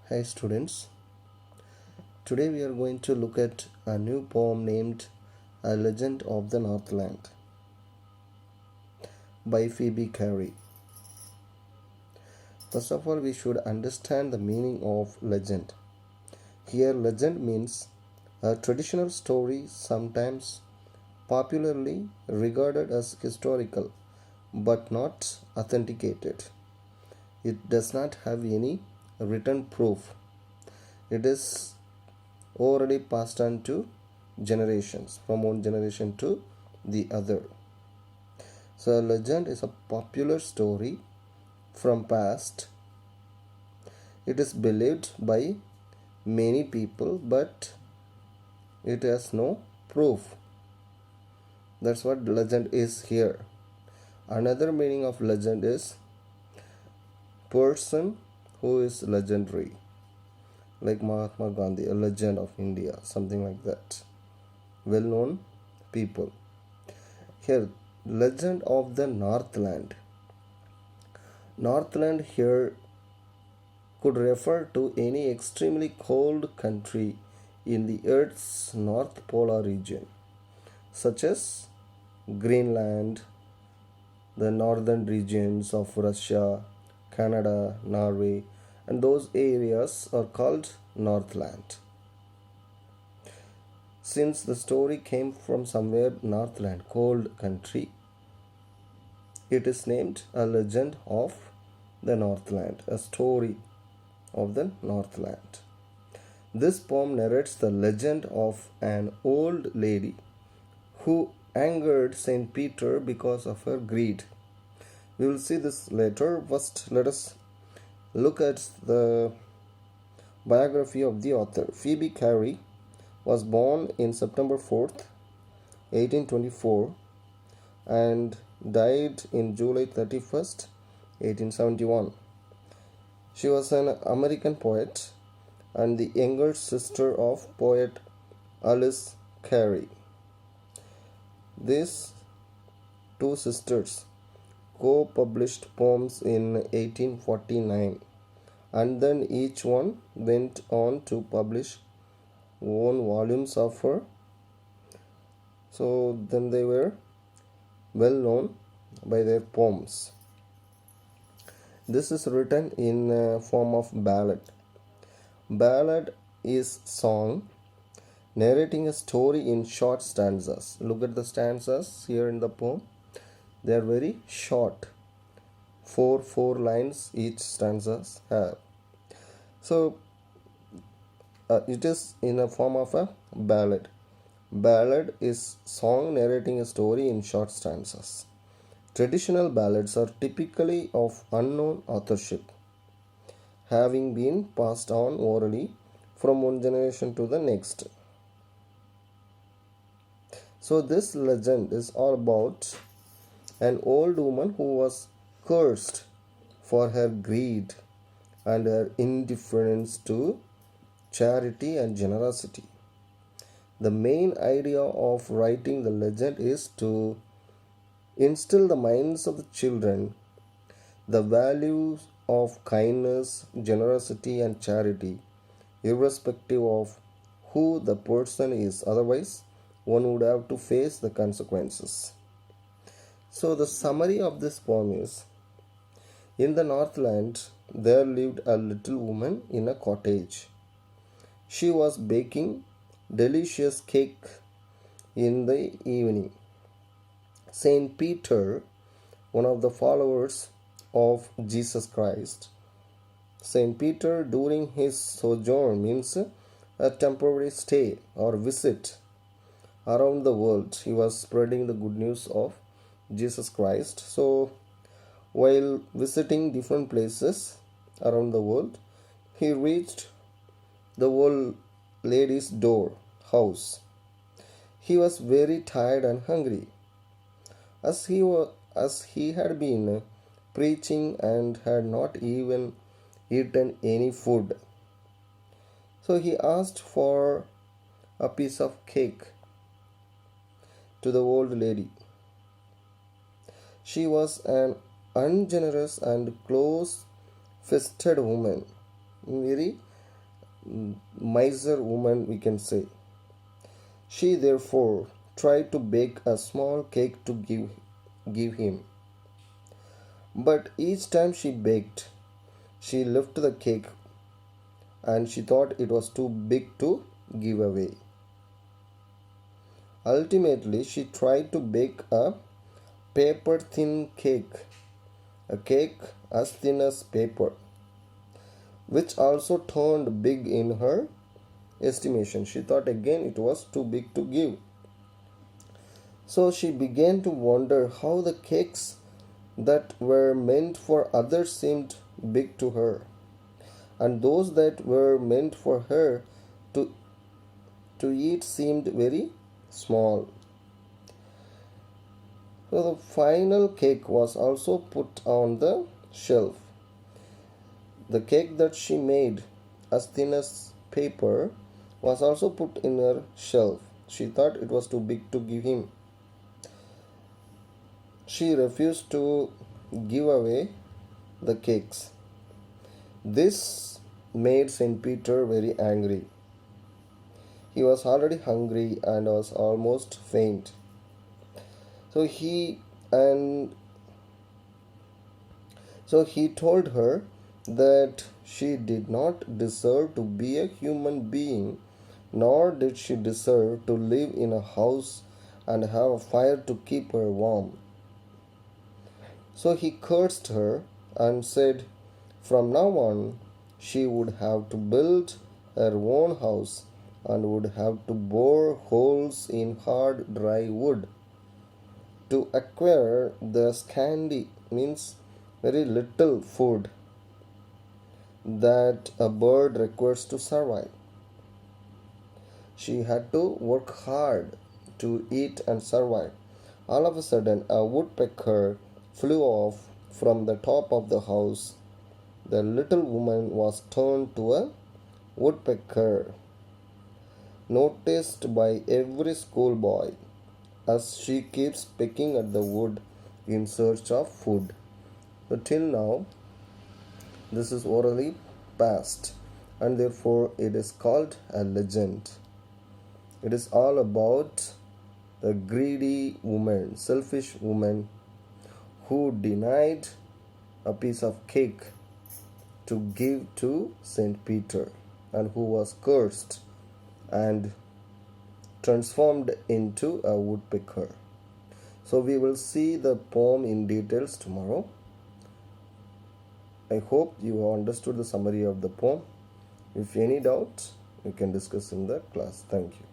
Hi students, today we are going to look at a new poem named A Legend of the Northland by Phoebe Carey. First of all, we should understand the meaning of legend. Here, legend means a traditional story, sometimes popularly regarded as historical but not authenticated. It does not have any written proof. It is already passed on to generations, from one generation to the other. So a legend is a popular story from past. It is believed by many people, but it has no proof. That's what legend is here. Another meaning of legend is person who is legendary, like Mahatma Gandhi, a legend of India, something like that. Well known people. Here, legend of the Northland. Northland here could refer to any extremely cold country in the Earth's North Polar region, such as Greenland, the northern regions of Russia, Canada, Norway, and those areas are called Northland. Since the story came from somewhere Northland, cold country, it is named a legend of the Northland, a story of the Northland. This poem narrates the legend of an old lady who angered Saint Peter because of her greed. We will see this later. First, let us look at the biography of the author. Phoebe Carey was born in September 4th, 1824 and died in July 31st, 1871. She was an American poet and the younger sister of poet Alice Carey. These two sisters co-published poems in 1849 and then each one went on to publish own volumes of her. So then they were well known by their poems. This is written in a form of ballad. Ballad is song narrating a story in short stanzas. Look at the stanzas here in the poem. They are very short. Four lines each stanzas have. So it is in a form of a ballad. Ballad is song narrating a story in short stanzas. Traditional ballads are typically of unknown authorship, having been passed on orally from one generation to the next. So, this legend is all about an old woman who was cursed for her greed and her indifference to charity and generosity. The main idea of writing the legend is to instill the minds of the children the values of kindness, generosity, and charity, irrespective of who the person is. Otherwise, one would have to face the consequences. So, the summary of this poem is: in the Northland, there lived a little woman in a cottage. She was baking delicious cake in the evening. Saint Peter, one of the followers of Jesus Christ, Saint Peter during his sojourn means a temporary stay or visit around the world. He was spreading the good news of Jesus Christ. So, while visiting different places around the world, he reached the old lady's door, house. He was very tired and hungry, as he had been preaching and had not even eaten any food. So he asked for a piece of cake to the old lady. She was an ungenerous and close fisted woman, very miser woman, we can say. She therefore tried to bake a small cake to give him. But each time she baked, she left the cake and she thought it was too big to give away. Ultimately, she tried to bake a paper thin cake, a cake as thin as paper, which also turned big in her estimation. She thought again it was too big to give. So she began to wonder how the cakes that were meant for others seemed big to her, and those that were meant for her to, to eat seemed very small. So the final cake was also put on the shelf. The cake that she made, as thin as paper, was also put in her shelf. She thought it was too big to give him. She refused to give away the cakes. This made Saint Peter very angry. He was already hungry and was almost faint. So he and so he told her that she did not deserve to be a human being, nor did she deserve to live in a house and have a fire to keep her warm. So he cursed her and said from now on she would have to build her own house and would have to bore holes in hard dry wood to acquire the scanty, means very little food that a bird requires to survive. She had to work hard to eat and survive. All of a sudden, a woodpecker flew off from the top of the house. The little woman was turned to a woodpecker, noticed by every schoolboy as she keeps pecking at the wood in search of food. So, till now, this is orally passed, and therefore it is called a legend. It is all about the greedy woman, selfish woman who denied a piece of cake to give to Saint Peter and who was cursed and transformed into a woodpecker. So we will see the poem in details tomorrow. I hope you understood the summary of the poem. If any doubts, you can discuss in the class. Thank you.